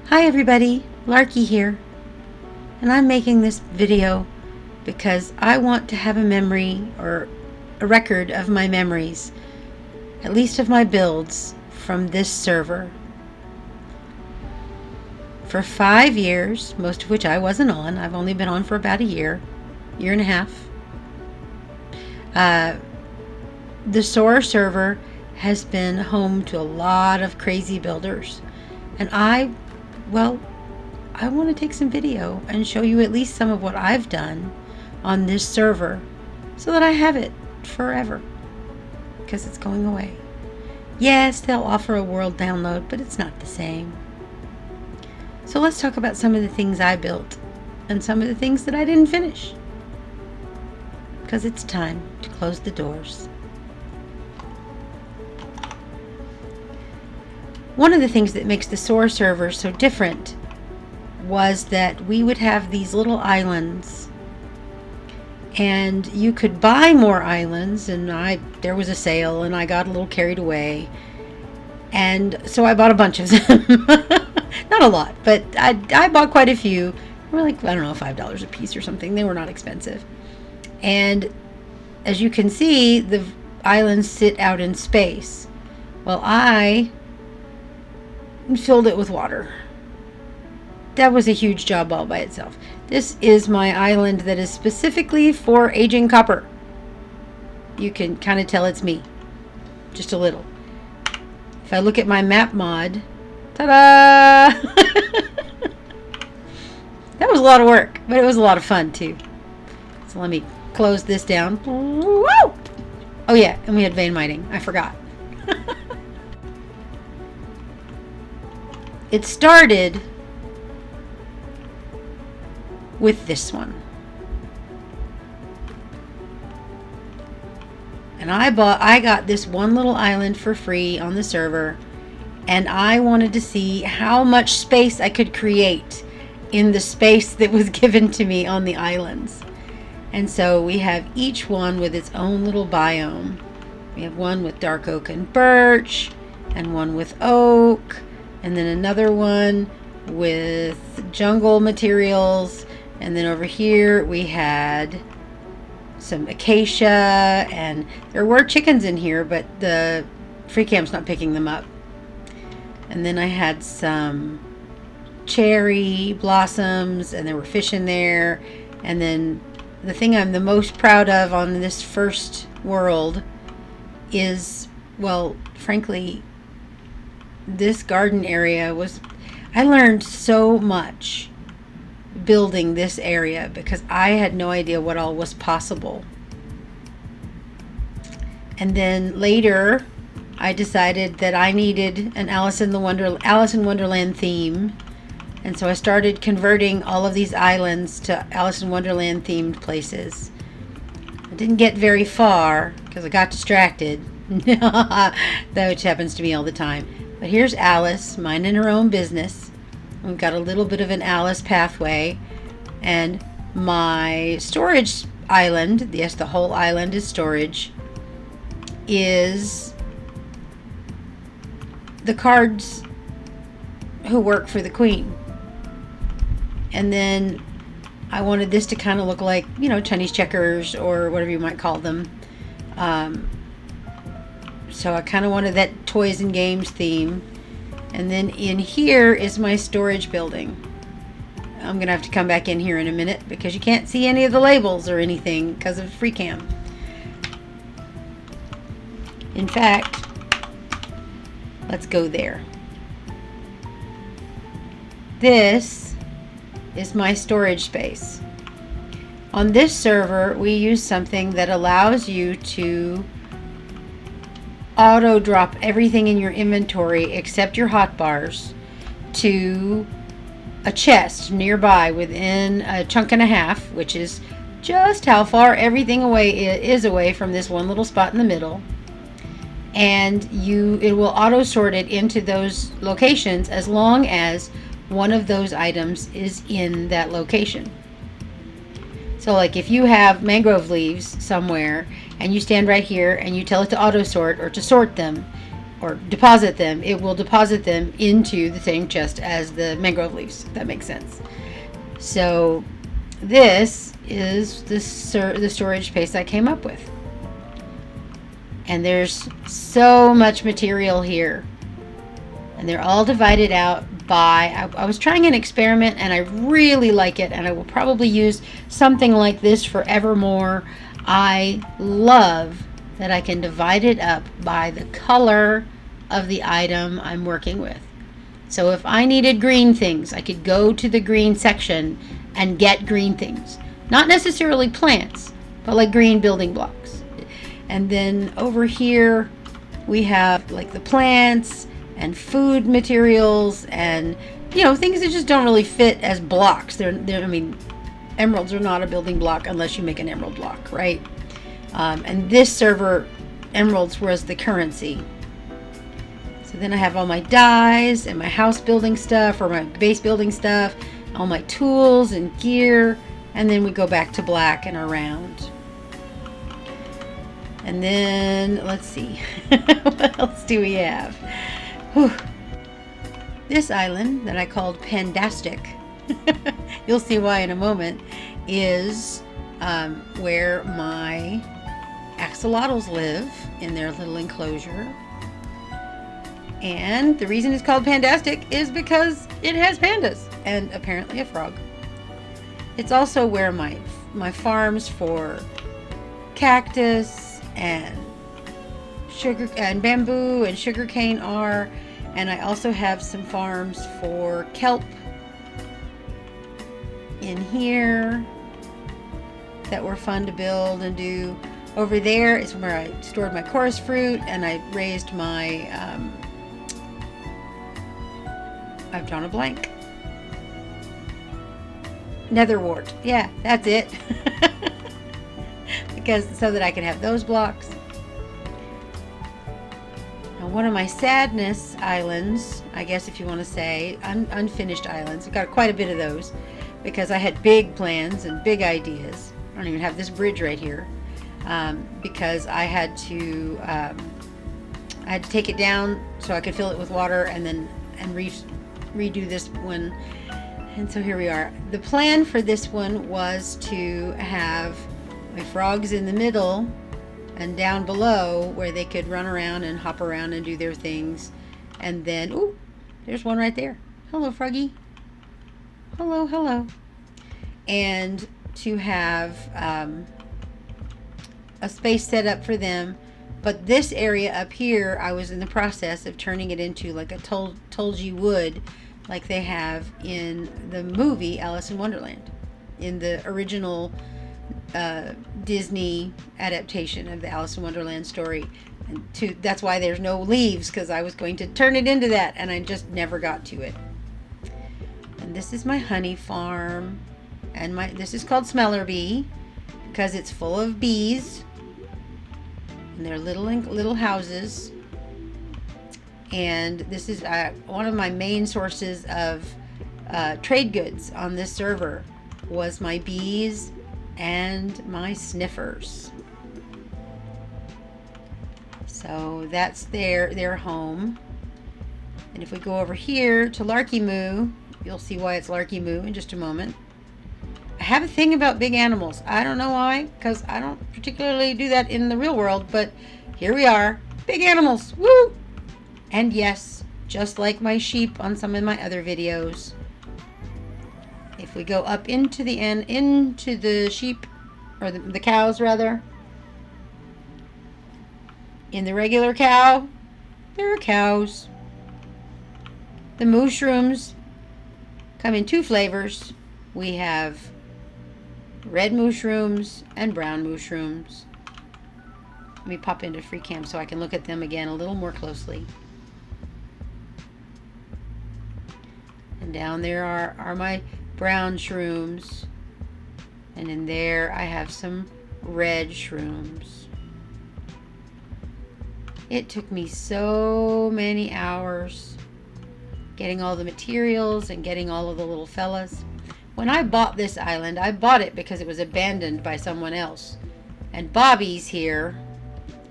Hi everybody, Larky here, and I'm making this video because I want to have a memory or a record of my memories, at least of my builds from this server. For 5 years, most of which I wasn't on, I've only been on for about a year and a half, the SOAR server has been home to a lot of crazy builders, and I want to take some video and show you at least some of what I've done on this server so that I have it forever, because it's going away. Yes, they'll offer a world download, but it's not the same. So let's talk about some of the things I built and some of the things that I didn't finish, because it's time to close the doors. One of the things that makes the SOAR server so different was that we would have these little islands, and you could buy more islands, and there was a sale and I got a little carried away, and so I bought a bunch of them. Not a lot, but I bought quite a few. They were like, I don't know, $5 a piece or something. They were not expensive. And as you can see, the islands sit out in space. Well, I filled it with water. That was a huge job all by itself. This is my island that is specifically for aging copper. You can kind of tell it's me, just a little. If I look at my map mod, ta-da! That was a lot of work, but it was a lot of fun too. So let me close this down. Woo! Oh yeah, and we had vein mining. I forgot. It started with this one, and I got this one little island for free on the server, and I wanted to see how much space I could create in the space that was given to me on the islands. And so we have each one with its own little biome. We have one with dark oak and birch, and one with oak, and then another one with jungle materials. And then over here we had some acacia, and there were chickens in here, but the ClipChamp's not picking them up. And then I had some cherry blossoms, and there were fish in there. And then the thing I'm the most proud of on this first world is, well, frankly, this garden area was, I learned so much building this area because I had no idea what all was possible. And then later I decided that I needed an Alice in Wonderland theme, and so I started converting all of these islands to Alice in Wonderland themed places. I didn't get very far because I got distracted, which happens to me all the time. But here's Alice minding her own business. We've got a little bit of an Alice pathway, and my storage island, yes, the whole island is storage, is the cards who work for the queen. And then I wanted this to kind of look like, Chinese checkers or whatever you might call them. So I kind of wanted that toys and games theme. And then in here is my storage building. I'm going to have to come back in here in a minute because you can't see any of the labels or anything because of ClipChamp. In fact, let's go there. This is my storage space. On this server, we use something that allows you to auto drop everything in your inventory except your hotbars to a chest nearby within a chunk and a half, which is just how far everything is away from this one little spot in the middle. And it will auto sort it into those locations as long as one of those items is in that location. So like if you have mangrove leaves somewhere and you stand right here and you tell it to auto sort or to sort them, or deposit them, it will deposit them into the same chest as the mangrove leaves, if that makes sense. So this is the storage space I came up with. And there's so much material here. And they're all divided out by, I was trying an experiment and I really like it, and I will probably use something like this forevermore. I love that I can divide it up by the color of the item I'm working with. So if I needed green things, I could go to the green section and get green things. Not necessarily plants, but like green building blocks. And then over here we have like the plants and food materials and, you know, things that just don't really fit as blocks. I mean, emeralds are not a building block unless you make an emerald block, right? And this server, emeralds was the currency. So then I have all my dyes and my house building stuff, or my base building stuff, all my tools and gear, and then we go back to black and around. And then let's see, what else do we have? Whew. This island that I called Pandastic, you'll see why in a moment, is where my axolotls live in their little enclosure. And the reason it's called Pandastic is because it has pandas and apparently a frog. It's also where my farms for cactus and sugar and bamboo and sugarcane are, and I also have some farms for kelp in here that were fun to build and do. Over there is where I stored my chorus fruit, and I raised my I've drawn a blank. Netherwort. Yeah, that's it. Because so that I can have those blocks. Now, one of my sadness islands, I guess if you want to say, unfinished islands. I've got quite a bit of those because I had big plans and big ideas. I don't even have this bridge right here because I had to take it down so I could fill it with water and then redo this one. And so here we are. The plan for this one was to have my frogs in the middle and down below where they could run around and hop around and do their things. And then, ooh, there's one right there. Hello, froggy. Hello, hello. And to have a space set up for them. But this area up here, I was in the process of turning it into like a tulgey wood, like they have in the movie Alice in Wonderland, in the original Disney adaptation of the Alice in Wonderland story. And that's why there's no leaves, because I was going to turn it into that, and I just never got to it. And this is my honey farm, and this is called Smeller Bee because it's full of bees. And they're little houses, and this is one of my main sources of trade goods on this server was my bees and my sniffers. So that's their home. And if we go over here to Larky Moo, you'll see why it's Larky Moo in just a moment. I have a thing about big animals. I don't know why, because I don't particularly do that in the real world, but here we are. Big animals. Woo! And yes, just like my sheep on some of my other videos, if we go up into the sheep, or the cows rather, in the regular cow, there are cows. The mushrooms come in two flavors. We have red mushrooms and brown mushrooms. Let me pop into ClipChamp so I can look at them again a little more closely. And down there are my brown shrooms. And in there I have some red shrooms. It took me so many hours getting all the materials and getting all of the little fellas. When I bought this island, I bought it because it was abandoned by someone else. And Bobby's here,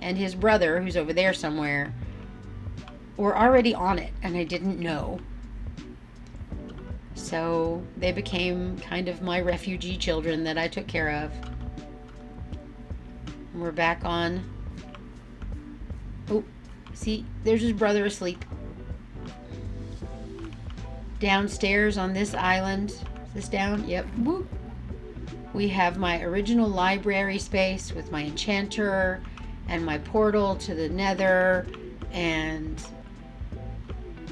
and his brother, who's over there somewhere, were already on it and I didn't know. So they became kind of my refugee children that I took care of. And we're back on. Oh, see, there's his brother asleep. Downstairs on this island. Is this down? Yep. Whoop. We have my original library space with my enchanter and my portal to the nether. And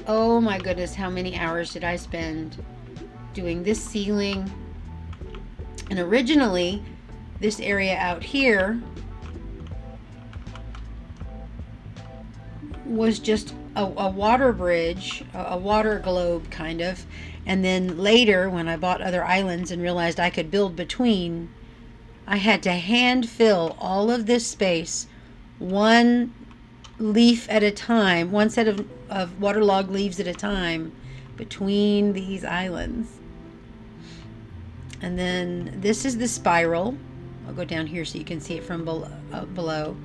oh my goodness, how many hours did I spend doing this ceiling? And originally, this area out here was just a water bridge, a water globe kind of. And then later, when I bought other islands and realized I could build between, I had to hand fill all of this space, one leaf at a time, one set of waterlogged leaves at a time, between these islands. And then this is the spiral. I'll go down here so you can see it from below.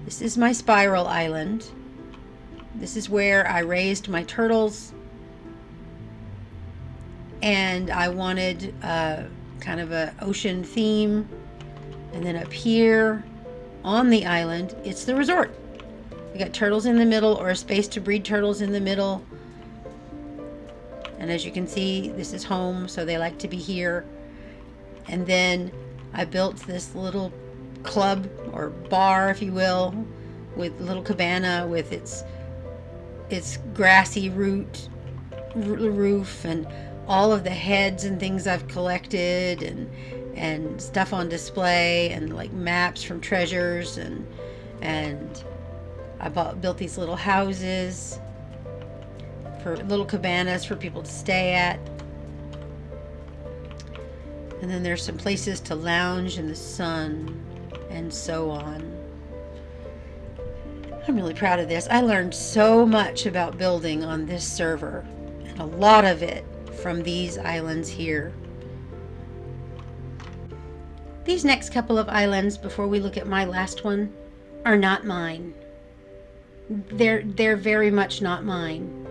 This is my spiral island. This is where I raised my turtles. And I wanted kind of an ocean theme. And then up here on the island, it's the resort. We got turtles in the middle, or a space to breed turtles in the middle. And as you can see, this is home, so they like to be here. And then I built this little club or bar, if you will, with a little cabana with its grassy roof and all of the heads and things I've collected and stuff on display and like maps from treasures and I built these little houses for little cabanas for people to stay at. And then there's some places to lounge in the sun and so on. I'm really proud of this. I learned so much about building on this server, and a lot of it from these islands here. These next couple of islands, before we look at my last one, are not mine. They're very much not mine.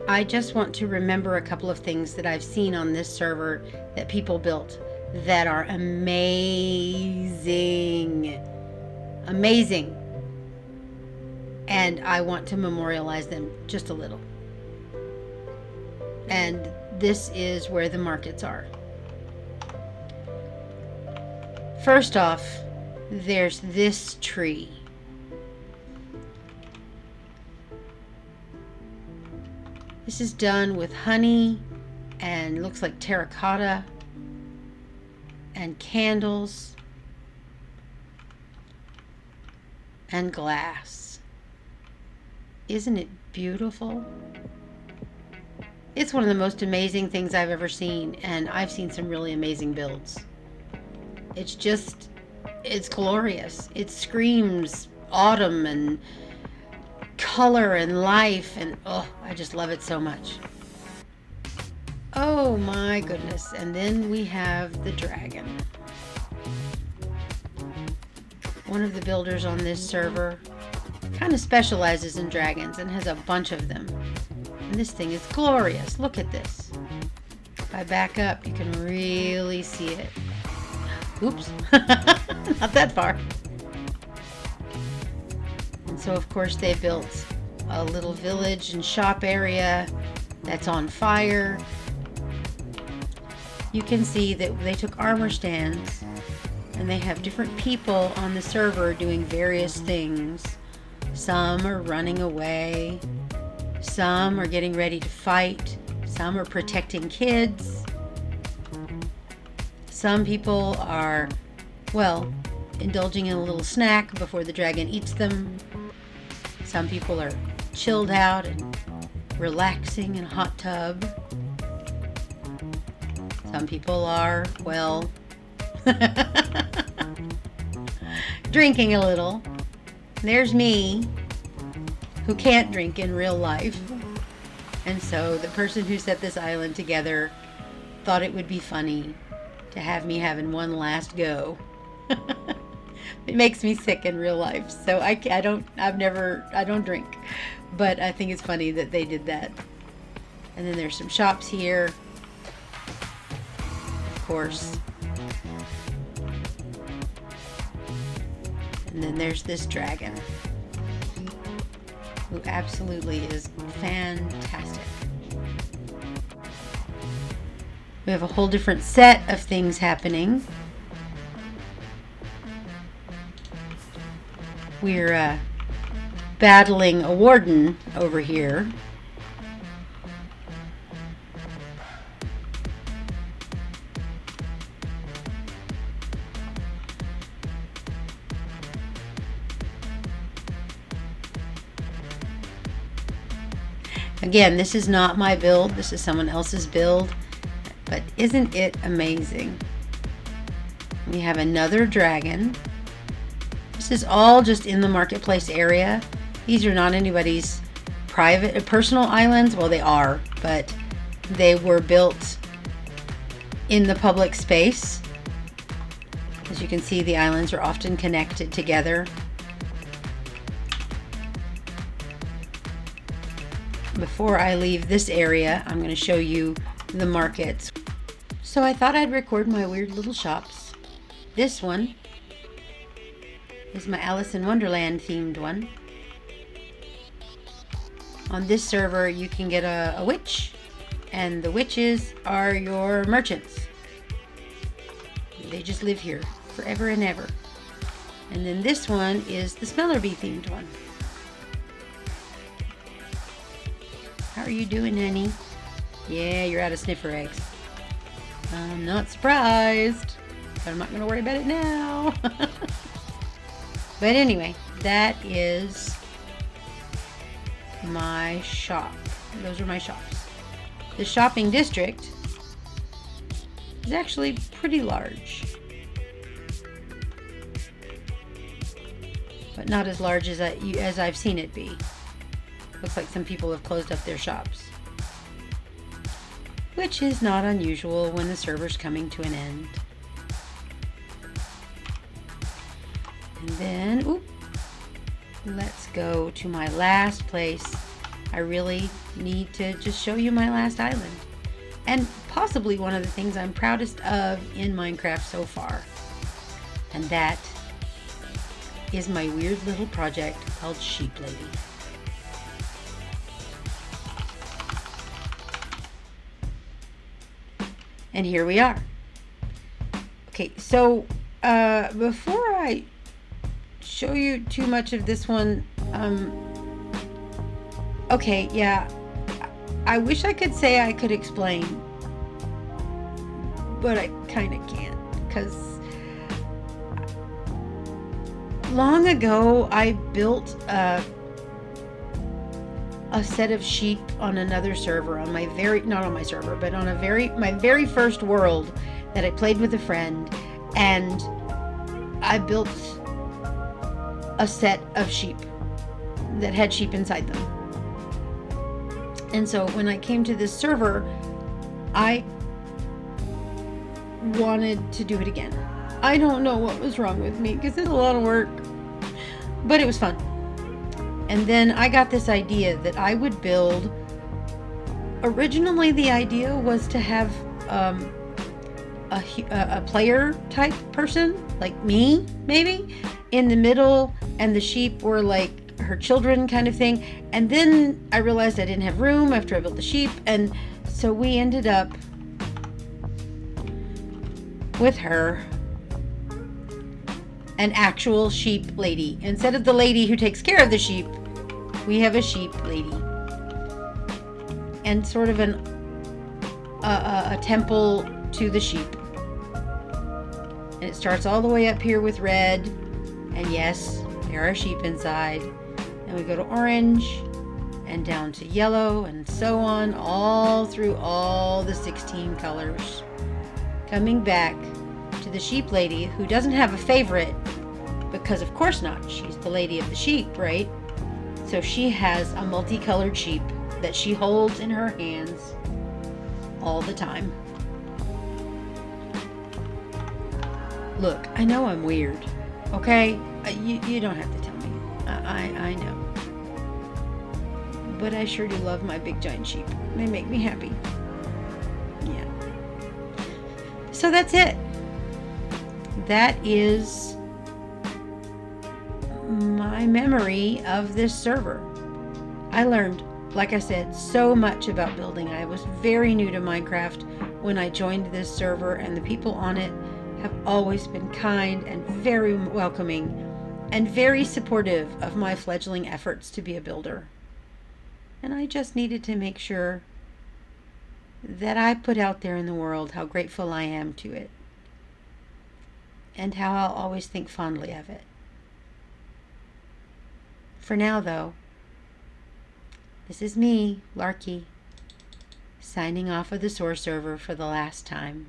I just want to remember a couple of things that I've seen on this server that people built that are amazing. Amazing. And I want to memorialize them just a little. And this is where the markets are. First off, there's this tree. This is done with honey and looks like terracotta and candles and glass. Isn't it beautiful? It's one of the most amazing things I've ever seen, and I've seen some really amazing builds. It's glorious. It screams autumn and color and life, and oh, I just love it so much. Oh my goodness. And then we have the dragon. One of the builders on this server kind of specializes in dragons and has a bunch of them. And this thing is glorious. Look at this. If I back up, you can really see it. Oops. Not that far. And so, of course, they built a little village and shop area that's on fire. You can see that they took armor stands and they have different people on the server doing various things. Some are running away. Some are getting ready to fight. Some are protecting kids. Some people are, well, indulging in a little snack before the dragon eats them. Some people are chilled out and relaxing in a hot tub. Some people are, well, drinking a little. There's me, who can't drink in real life. And so the person who set this island together thought it would be funny to have me having one last go. It makes me sick in real life, so I don't drink. But I think it's funny that they did that. And then there's some shops here, of course. And then there's this dragon, who absolutely is fantastic. We have a whole different set of things happening. We're battling a warden over here. Again, this is not my build. This is someone else's build. But isn't it amazing? We have another dragon. This is all just in the marketplace area. These are not anybody's private, personal islands. Well, they are, but they were built in the public space. As you can see, the islands are often connected together. Before I leave this area, I'm going to show you the markets. So I thought I'd record my weird little shops. This one is my Alice in Wonderland themed one. On this server you can get a witch, and the witches are your merchants. They just live here forever and ever. And then this one is the Smeller Bee themed one. How are you doing, honey? Yeah, you're out of sniffer eggs. I'm not surprised, but I'm not going to worry about it now. But anyway, that is my shop. Those are my shops. The shopping district is actually pretty large, but not as large as I've seen it be. Looks like some people have closed up their shops, which is not unusual when the server's coming to an end. And then, let's go to my last place. I really need to just show you my last island, and possibly one of the things I'm proudest of in Minecraft so far. And that is my weird little project called Sheep Lady. And here we are. Okay, so before I show you too much of this one, okay, yeah, I wish I could say I could explain, but I kind of can't, because long ago I built a set of sheep on another server, on my not on my server, but on my very first world that I played with a friend, and I built a set of sheep that had sheep inside them. And so when I came to this server, I wanted to do it again. I don't know what was wrong with me, because it's a lot of work, but it was fun. And then I got this idea that I would build. Originally, the idea was to have a player type person, like me, maybe, in the middle, and the sheep were like her children kind of thing. And then I realized I didn't have room after I built the sheep, and so we ended up with her, an actual sheep lady. Instead of the lady who takes care of the sheep, we have a sheep lady, and sort of a temple to the sheep. And it starts all the way up here with red, and yes, there are sheep inside. And we go to orange, and down to yellow, and so on, all through all the 16 colors. Coming back to the sheep lady, who doesn't have a favorite, because of course not, she's the lady of the sheep, right? So she has a multicolored sheep that she holds in her hands all the time. Look, I know I'm weird, okay? You don't have to tell me. I know. but I sure do love my big giant sheep. They make me happy. Yeah. So that's it. That is my memory of this server. I learned, like I said, so much about building. I was very new to Minecraft when I joined this server, and the people on it have always been kind and very welcoming and very supportive of my fledgling efforts to be a builder. And I just needed to make sure that I put out there in the world how grateful I am to it and how I'll always think fondly of it. For now, though, this is me, Larky, signing off of the SOAR server for the last time.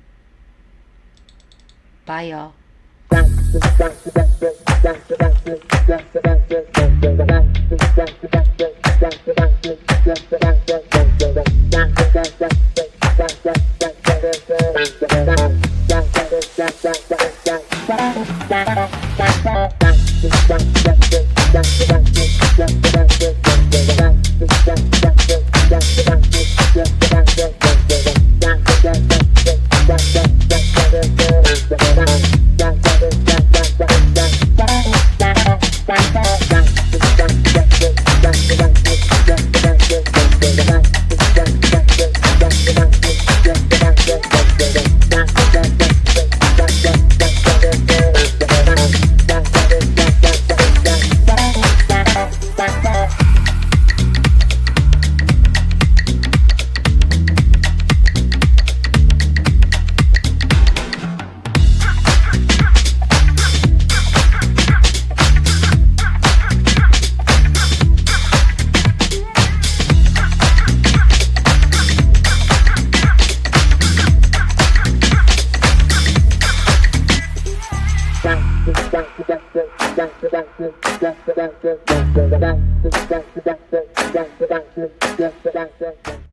Bye, y'all. That's